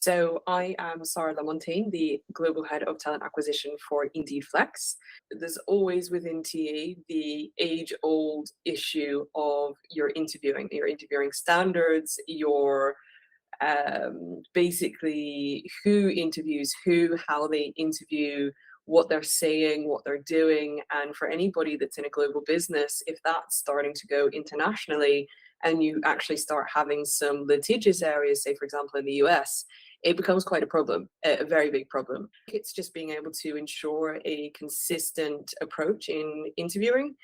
So I am Sarah Lamontagne, the Global Head of Talent Acquisition for Indeed Flex. There's always within TA the age-old issue of your interviewing standards, your basically who interviews who, how they interview, what they're saying, what they're doing. And for anybody that's in a global business, if that's starting to go internationally and you actually start having some litigious areas, say, for example, in the US, it becomes quite a problem, a very big problem. It's just being able to ensure a consistent approach in interviewing,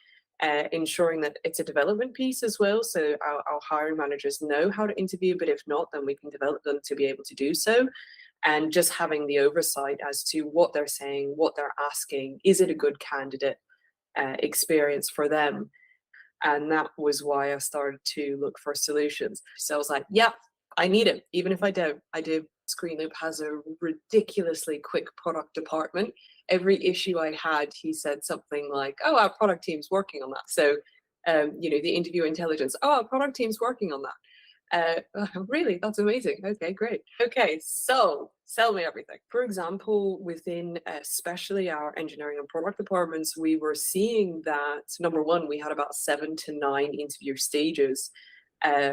ensuring that it's a development piece as well. So our hiring managers know how to interview, but if not, then we can develop them to be able to do so. And just having the oversight as to what they're saying, what they're asking, is it a good candidate experience for them? And that was why I started to look for solutions. So I was like, yeah, I need it. Even if I don't, I do. Screenloop has a ridiculously quick product department. Every issue I had, he said something like, oh, our product team's working on that. So, the interview intelligence, oh, our product team's working on that. Really? That's amazing. Okay, great. Okay, so sell me everything. For example, within especially our engineering and product departments, we were seeing that, number one, we had about 7 to 9 interview stages,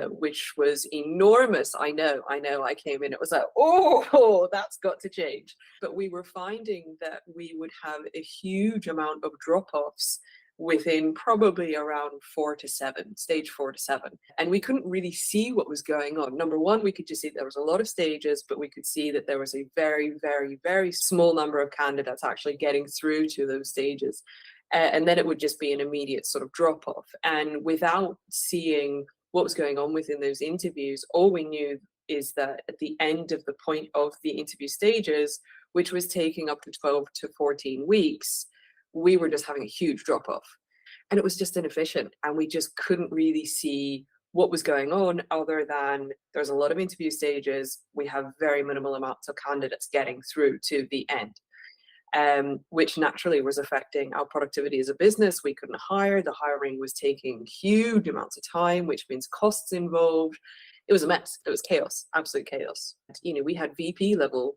which was enormous. I know. I came in, it was like, oh, that's got to change. But we were finding that we would have a huge amount of drop-offs within probably around 4 to 7, stage 4 to 7. And we couldn't really see what was going on. Number one, we could just see there was a lot of stages, but we could see that there was a very, very, very small number of candidates actually getting through to those stages. And then it would just be an immediate sort of drop off. And without seeing what was going on within those interviews, all we knew is that at the end of the point of the interview stages, which was taking up to 12 to 14 weeks, we were just having a huge drop off. And it was just inefficient. And we just couldn't really see what was going on other than there's a lot of interview stages. We have very minimal amounts of candidates getting through to the end. Which naturally was affecting our productivity as a business. We couldn't hire. The hiring was taking huge amounts of time, which means costs involved. It was a mess. It was chaos, absolute chaos. We had VP level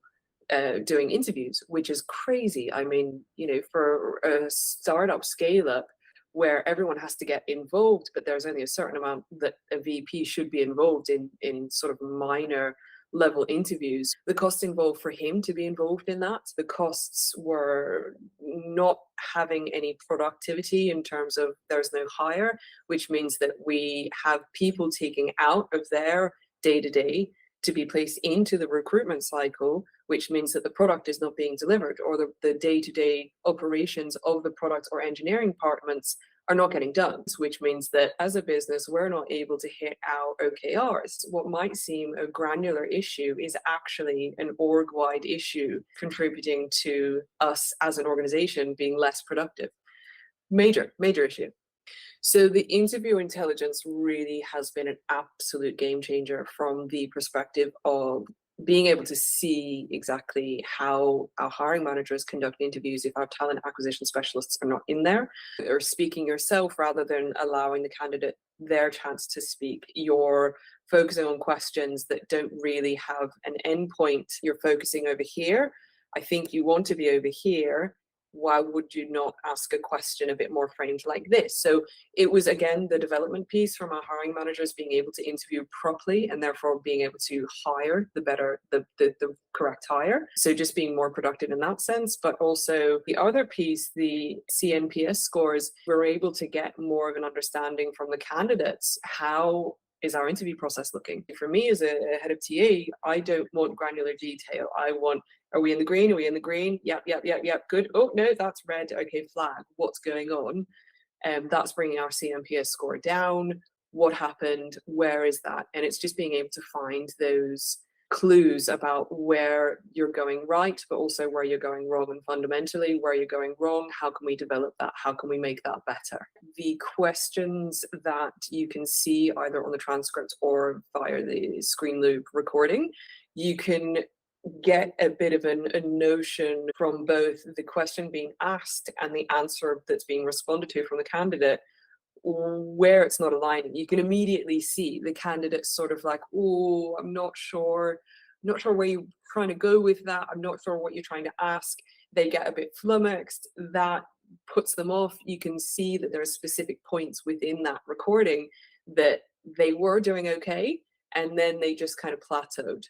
doing interviews, which is crazy. I mean, for a startup scale up where everyone has to get involved, but there's only a certain amount that a VP should be involved in sort of minor level interviews. The cost involved for him to be involved in that, the costs were not having any productivity in terms of there's no hire, which means that we have people taking out of their day-to-day to be placed into the recruitment cycle, which means that the product is not being delivered, or the day-to-day operations of the product or engineering departments are not getting done, which means that as a business, we're not able to hit our OKRs. What might seem a granular issue is actually an org-wide issue contributing to us as an organization being less productive. Major issue. So the interview intelligence really has been an absolute game changer from the perspective of being able to see exactly how our hiring managers conduct interviews if our talent acquisition specialists are not in there, or speaking yourself rather than allowing the candidate their chance to speak. You're focusing on questions that don't really have an endpoint. You're focusing over here. I think you want to be over here. Why would you not ask a question a bit more framed like this? So it was, again, the development piece from our hiring managers being able to interview properly and therefore being able to hire the correct hire. So just being more productive in that sense. But also the other piece, the CNPS scores, we're able to get more of an understanding from the candidates. How is our interview process looking? For me as a head of TA, I don't want granular detail. I want, are we in the green? Are we in the green? Yep. Good. Oh, no, that's red. Okay, flag. What's going on? That's bringing our CNPS score down. What happened? Where is that? And it's just being able to find those clues about where you're going right, but also where you're going wrong, and fundamentally where you're going wrong, how can we develop that? How can we make that better? The questions that you can see either on the transcript or via the Screenloop recording, you can get a bit of a notion from both the question being asked and the answer that's being responded to from the candidate, where it's not aligning. You can immediately see the candidate sort of like, oh, I'm not sure not sure where you're trying to go with that. I'm not sure what you're trying to ask. They get a bit flummoxed. That puts them off. You can see that there are specific points within that recording that they were doing okay, and then they just kind of plateaued.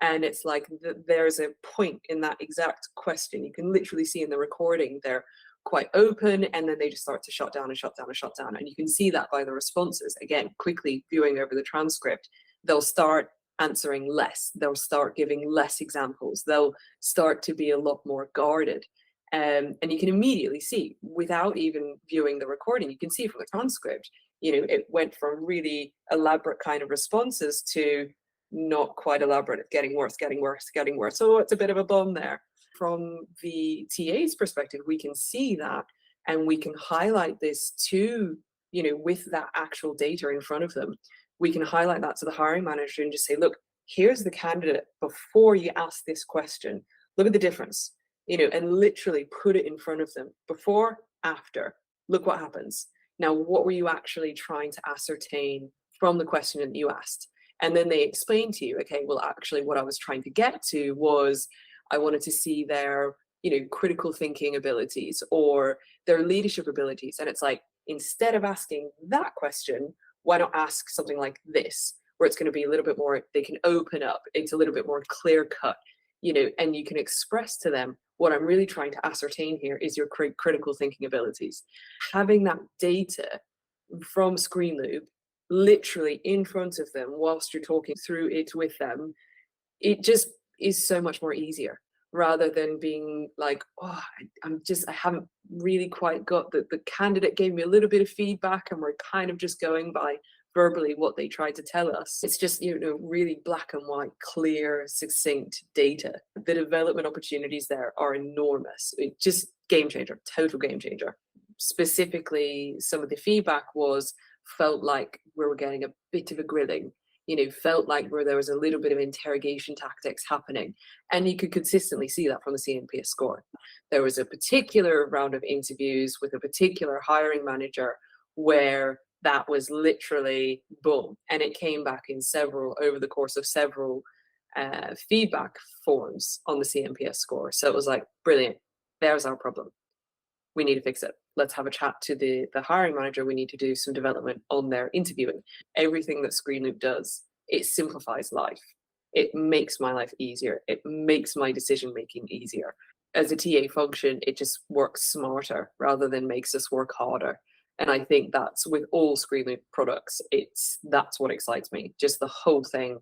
And it's like there's a point in that exact question. You can literally see in the recording they're quite open, and then they just start to shut down and shut down and shut down. And you can see that by the responses. Again, quickly viewing over the transcript, they'll start answering less. They'll start giving less examples. They'll start to be a lot more guarded. And you can immediately see, without even viewing the recording, you can see from the transcript, it went from really elaborate kind of responses to not quite elaborate. It's getting worse, getting worse, getting worse. So it's a bit of a bum there. From the TA's perspective, we can see that, and we can highlight this to, with that actual data in front of them. We can highlight that to the hiring manager and just say, look, here's the candidate before you ask this question. Look at the difference, and literally put it in front of them. Before, after, look what happens. Now, what were you actually trying to ascertain from the question that you asked? And then they explain to you, okay, well, actually what I was trying to get to was I wanted to see their, critical thinking abilities or their leadership abilities. And it's like, instead of asking that question, why not ask something like this, where it's going to be a little bit more, they can open up, it's a little bit more clear cut, and you can express to them, what I'm really trying to ascertain here is your critical thinking abilities. Having that data from Screenloop literally in front of them whilst you're talking through it with them, it just is so much more easier, rather than being like, oh, I haven't really quite got the candidate gave me a little bit of feedback and we're kind of just going by verbally what they tried to tell us. It's just, really black and white, clear, succinct data. The development opportunities there are enormous. It just game changer, total game changer. Specifically, some of the feedback felt like we were getting a bit of a grilling, felt like where there was a little bit of interrogation tactics happening. And you could consistently see that from the CNPS score. There was a particular round of interviews with a particular hiring manager where that was literally boom. And it came back in over the course of several feedback forms on the CNPS score. So it was like, brilliant, there's our problem. We need to fix it. Let's have a chat to the hiring manager. We need to do some development on their interviewing. Everything that Screenloop does, it simplifies life. It makes my life easier. It makes my decision making easier. As a TA function, it just works smarter rather than makes us work harder. And I think that's with all Screenloop products, that's what excites me. Just the whole thing.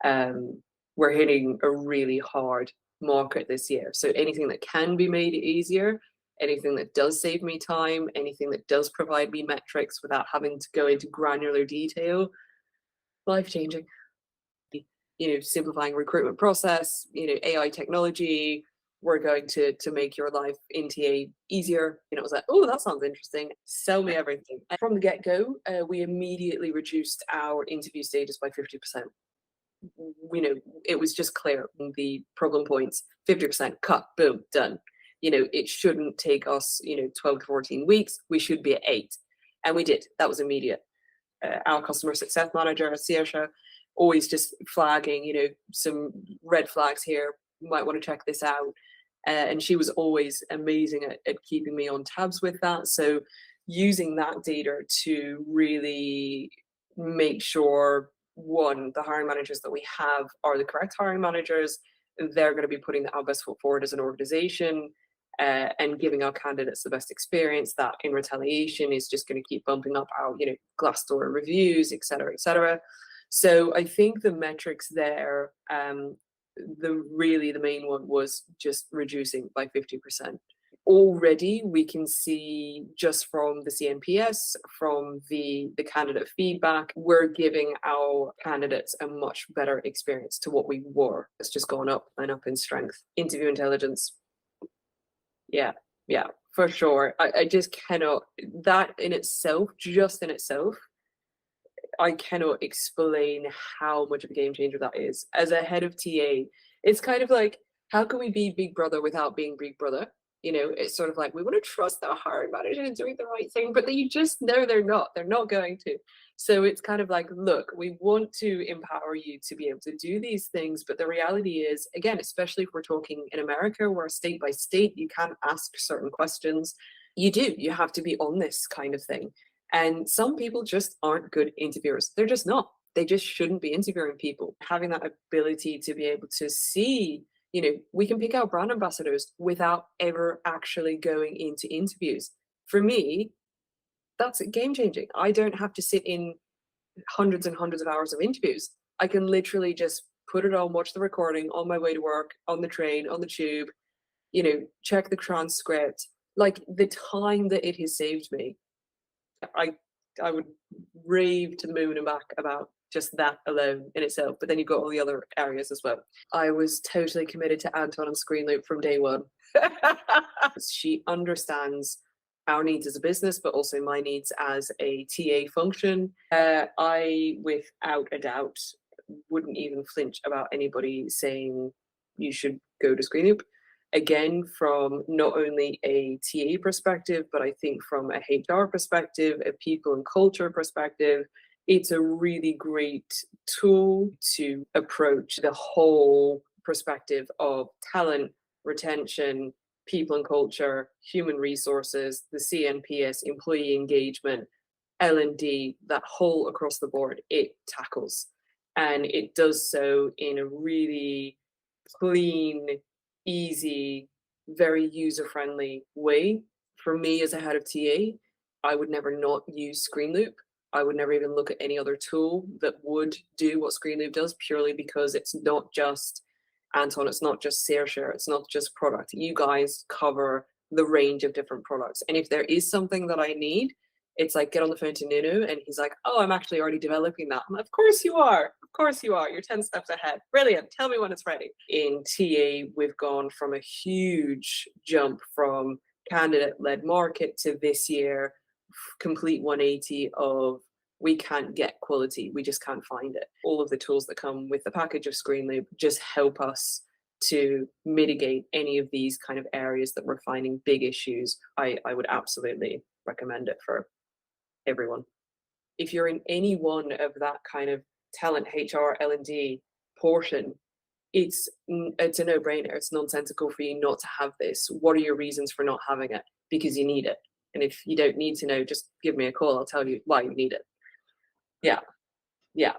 We're hitting a really hard market this year. So anything that can be made easier, anything that does save me time, anything that does provide me metrics without having to go into granular detail, life-changing. Simplifying recruitment process, AI technology, we're going to make your life in TA easier. It was like, oh, that sounds interesting. Sell me everything. And from the get-go, we immediately reduced our interview stages by 50%. It was just clear the problem points, 50% cut, boom, done. It shouldn't take us, 12 to 14 weeks. We should be at 8. And we did. That was immediate. Our customer success manager, Saoirse, always just flagging, some red flags here. You might want to check this out. And she was always amazing at keeping me on tabs with that. So using that data to really make sure, one, the hiring managers that we have are the correct hiring managers. They're going to be putting our best foot forward as an organization. And giving our candidates the best experience. That in retaliation is just going to keep bumping up our, Glassdoor reviews, et cetera, et cetera. So I think the metrics there, the main one was just reducing by 50%. Already we can see just from the CNPS, from the candidate feedback, we're giving our candidates a much better experience to what we were. It's just gone up and up in strength. Interview intelligence. Yeah, for sure. I just cannot, that in itself, I cannot explain how much of a game changer that is. As a head of TA, it's kind of like, how can we be Big Brother without being Big Brother? It's sort of like, we want to trust our hiring manager in doing the right thing, but you just know they're not going to. So it's kind of like, look, we want to empower you to be able to do these things. But the reality is, again, especially if we're talking in America, where state by state, you can't ask certain questions. You have to be on this kind of thing. And some people just aren't good interviewers. They're just not. They just shouldn't be interviewing people. Having that ability to be able to see, we can pick out brand ambassadors without ever actually going into interviews. For me, that's game changing. I don't have to sit in hundreds and hundreds of hours of interviews. I can literally just put it on, watch the recording on my way to work, on the train, on the tube, check the transcript. Like, the time that it has saved me, I I would rave to the moon and back about just that alone in itself. But then you've got all the other areas as well. I was totally committed to Anton and Screenloop from day one. She understands our needs as a business, but also my needs as a TA function. I, without a doubt, wouldn't even flinch about anybody saying you should go to Screenloop. Again, from not only a TA perspective, but I think from a HR perspective, a people and culture perspective, it's a really great tool to approach the whole perspective of talent, retention, people and culture, human resources, the CNPS, employee engagement, L&D, that whole across the board, it tackles. And it does so in a really clean, easy, very user-friendly way. For me as a head of TA, I would never not use Screenloop. I would never even look at any other tool that would do what Screenloop does, purely because it's not just Anton, it's not just SareShare, it's not just product. You guys cover the range of different products. And if there is something that I need, it's like, get on the phone to Nuno and he's like, oh, I'm actually already developing that. I'm like, of course you are. Of course you are. You're 10 steps ahead. Brilliant. Tell me when it's ready. In TA, we've gone from a huge jump from candidate-led market to this year, complete 180 of we can't get quality. We just can't find it. All of the tools that come with the package of Screenloop just help us to mitigate any of these kind of areas that we're finding big issues. I would absolutely recommend it for everyone. If you're in any one of that kind of talent, HR, L&D portion, it's a no-brainer. It's nonsensical for you not to have this. What are your reasons for not having it? Because you need it. And if you don't need to know, just give me a call. I'll tell you why you need it. Yeah. Yeah.